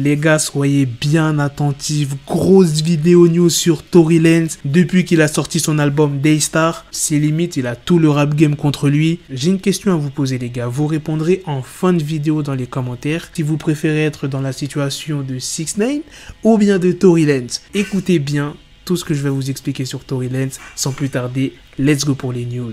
Les gars, soyez bien attentifs. Grosse vidéo news sur Tory Lanez. Depuis qu'il a sorti son album Daystar, c'est limite, il a tout le rap game contre lui. J'ai une question à vous poser les gars. Vous répondrez en fin de vidéo dans les commentaires si vous préférez être dans la situation de 6ix9ine ou bien de Tory Lanez. Écoutez bien tout ce que je vais vous expliquer sur Tory Lanez. Sans plus tarder, let's go pour les news.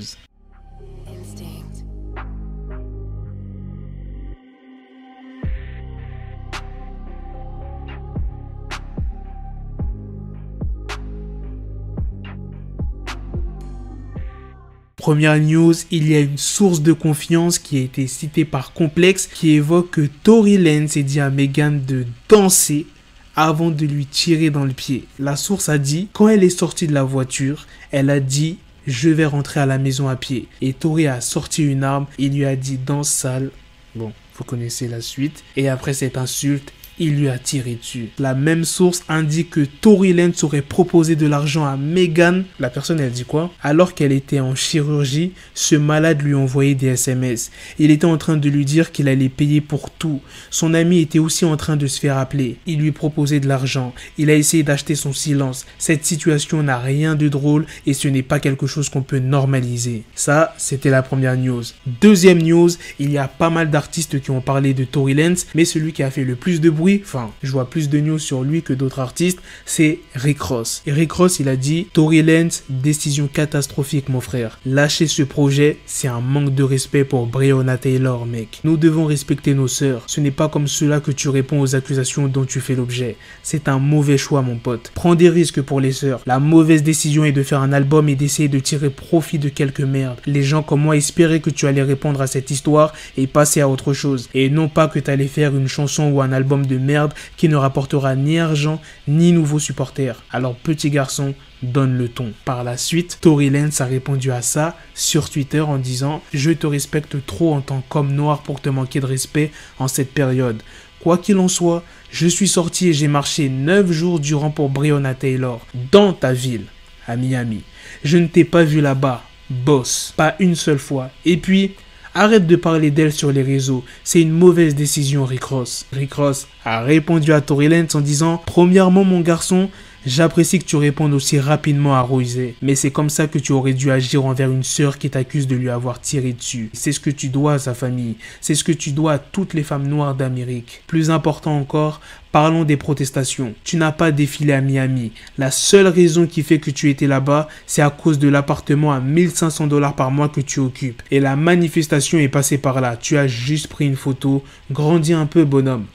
Première news, il y a une source de confiance qui a été citée par Complex qui évoque que Tory Lanez a dit à Megan de danser avant de lui tirer dans le pied. La source a dit, quand elle est sortie de la voiture, elle a dit « je vais rentrer à la maison à pied ». Et Tory a sorti une arme et lui a dit « danse sale ». Bon, vous connaissez la suite. Et après cette insulte, il lui a tiré dessus. La même source indique que Tory Lanez aurait proposé de l'argent à Megan. La personne, elle dit quoi? Alors qu'elle était en chirurgie, ce malade lui envoyait des SMS. Il était en train de lui dire qu'il allait payer pour tout. Son ami était aussi en train de se faire appeler. Il lui proposait de l'argent. Il a essayé d'acheter son silence. Cette situation n'a rien de drôle et ce n'est pas quelque chose qu'on peut normaliser. Ça, c'était la première news. Deuxième news, il y a pas mal d'artistes qui ont parlé de Tory Lanez, mais celui qui a fait le plus de bruit, enfin, je vois plus de news sur lui que d'autres artistes, c'est Rick Ross. Et Rick Ross, il a dit, Tory Lanez, décision catastrophique mon frère. Lâcher ce projet, c'est un manque de respect pour Breonna Taylor, mec. Nous devons respecter nos sœurs. Ce n'est pas comme cela que tu réponds aux accusations dont tu fais l'objet. C'est un mauvais choix, mon pote. Prends des risques pour les sœurs. La mauvaise décision est de faire un album et d'essayer de tirer profit de quelques merdes. Les gens comme moi espéraient que tu allais répondre à cette histoire et passer à autre chose. Et non pas que tu allais faire une chanson ou un album de merde qui ne rapportera ni argent ni nouveaux supporters. Alors petit garçon, donne le ton. Par la suite, Tory Lanez a répondu à ça sur Twitter en disant « Je te respecte trop en tant qu'homme noir pour te manquer de respect en cette période. Quoi qu'il en soit, je suis sorti et j'ai marché 9 jours durant pour Breonna Taylor, dans ta ville, à Miami. Je ne t'ai pas vu là-bas, boss, pas une seule fois. Et puis, arrête de parler d'elle sur les réseaux, c'est une mauvaise décision, Rick Ross. » Rick Ross a répondu à Tory Lanez en disant « Premièrement, mon garçon, j'apprécie que tu répondes aussi rapidement à Roisey, mais c'est comme ça que tu aurais dû agir envers une sœur qui t'accuse de lui avoir tiré dessus. C'est ce que tu dois à sa famille, c'est ce que tu dois à toutes les femmes noires d'Amérique. Plus important encore, parlons des protestations. Tu n'as pas défilé à Miami. La seule raison qui fait que tu étais là-bas, c'est à cause de l'appartement à 1500 $ par mois que tu occupes. Et la manifestation est passée par là. Tu as juste pris une photo. Grandis un peu, bonhomme.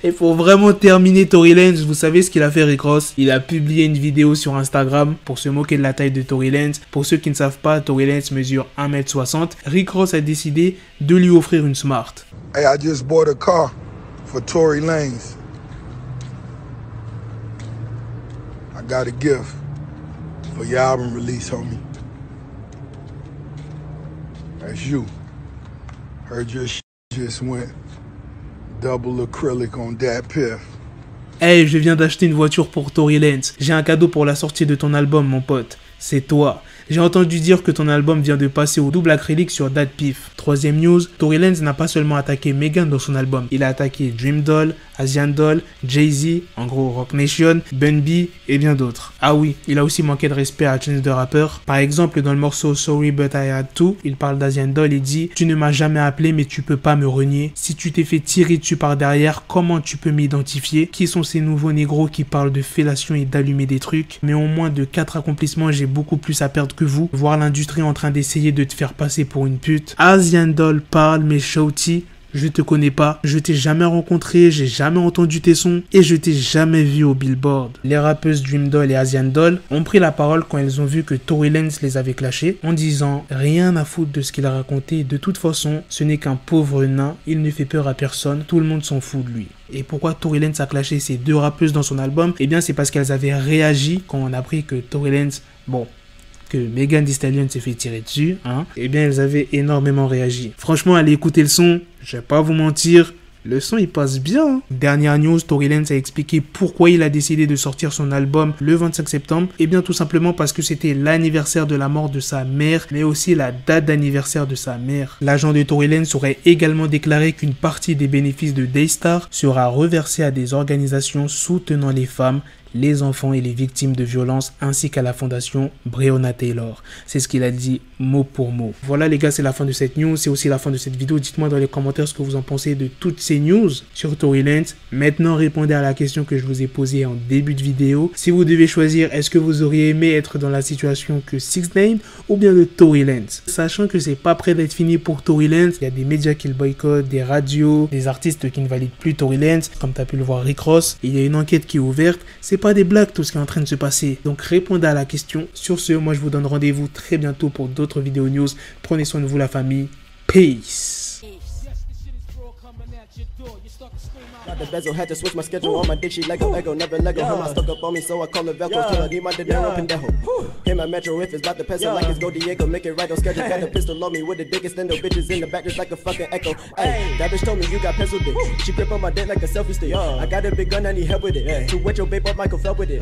Et pour vraiment terminer Tory Lanez, vous savez ce qu'il a fait, Rick Ross? Il a publié une vidéo sur Instagram pour se moquer de la taille de Tory Lanez. Pour ceux qui ne savent pas, Tory Lanez mesure 1m60. Rick Ross a décidé de lui offrir une Smart. Hey, I just bought a car for Tory Lanez. I got a gift for your album release, homie. That's you. Heard your shit just went double acrylic on that piff. Hey, je viens d'acheter une voiture pour Tory Lanez. J'ai un cadeau pour la sortie de ton album, mon pote. C'est toi. J'ai entendu dire que ton album vient de passer au double acrylique sur Dat Piff. Troisième news, Tory Lanez n'a pas seulement attaqué Megan dans son album, il a attaqué Dream Doll, Asian Doll, Jay-Z, en gros Roc Nation, Bun B et bien d'autres. Ah oui, il a aussi manqué de respect à Chance the Rapper. Par exemple, dans le morceau Sorry But I Had To, il parle d'Asian Doll et dit « Tu ne m'as jamais appelé mais tu peux pas me renier. Si tu t'es fait tirer dessus par derrière, comment tu peux m'identifier? Qui sont ces nouveaux négros qui parlent de fellation et d'allumer des trucs? Mais en moins de 4 accomplissements, j'ai beaucoup plus à perdre que vous. Voir l'industrie en train d'essayer de te faire passer pour une pute. Asian Doll parle, mais Shawty, je te connais pas, je t'ai jamais rencontré, j'ai jamais entendu tes sons et je t'ai jamais vu au Billboard. Les rappeuses Dream Doll et Asian Doll ont pris la parole quand elles ont vu que Tory Lanez les avait clashés en disant rien à foutre de ce qu'il a raconté, de toute façon ce n'est qu'un pauvre nain, il ne fait peur à personne, tout le monde s'en fout de lui. Et pourquoi Tory Lanez a clashé ces deux rappeuses dans son album? Eh bien c'est parce qu'elles avaient réagi quand on a appris que Tory Lanez, que Megan Thee Stallion s'est fait tirer dessus, eh bien elles avaient énormément réagi. Franchement, allez écouter le son, je vais pas vous mentir, Le son il passe bien. Hein. Dernière news, Tory Lanez a expliqué pourquoi il a décidé de sortir son album le 25 septembre. Et bien tout simplement parce que c'était l'anniversaire de la mort de sa mère, mais aussi la date d'anniversaire de sa mère. L'agent de Tory Lanez aurait également déclaré qu'une partie des bénéfices de Daystar sera reversée à des organisations soutenant les femmes, les enfants et les victimes de violences ainsi qu'à la fondation Breonna Taylor. C'est ce qu'il a dit mot pour mot. Voilà les gars, c'est la fin de cette news, c'est aussi la fin de cette vidéo. Dites-moi dans les commentaires ce que vous en pensez de toutes ces news sur Tory Lanez. Maintenant, répondez à la question que je vous ai posée en début de vidéo. Si vous devez choisir, est-ce que vous auriez aimé être dans la situation que 6ix9ine ou bien de Tory Lanez? Sachant que c'est pas prêt d'être fini pour Tory Lanez, il y a des médias qui le boycottent, des radios, des artistes qui ne valident plus Tory Lanez, comme tu as pu le voir Rick Ross. Il y a une enquête qui est ouverte. C'est pas des blagues tout ce qui est en train de se passer. Donc répondez à la question. Sur ce, moi je vous donne rendez-vous très bientôt pour d'autres vidéos news. Prenez soin de vous la famille. Peace. Got the bezel, had to switch my schedule on my dick, she Lego, never Lego. Her my stuck up on me, so I call her Velcro. Till I need my dinero pendejo. Hit my metro if it's about to peso, like it's Go Diego, make it right on schedule. Got the pistol on me with the dick extendo, bitches in the back just like a fucking echo. Hey, that bitch told me you got pencil dick. She grip on my dick like a selfie stick. I got a big gun, I need help with it. To wet your babe up, Michael fell with it.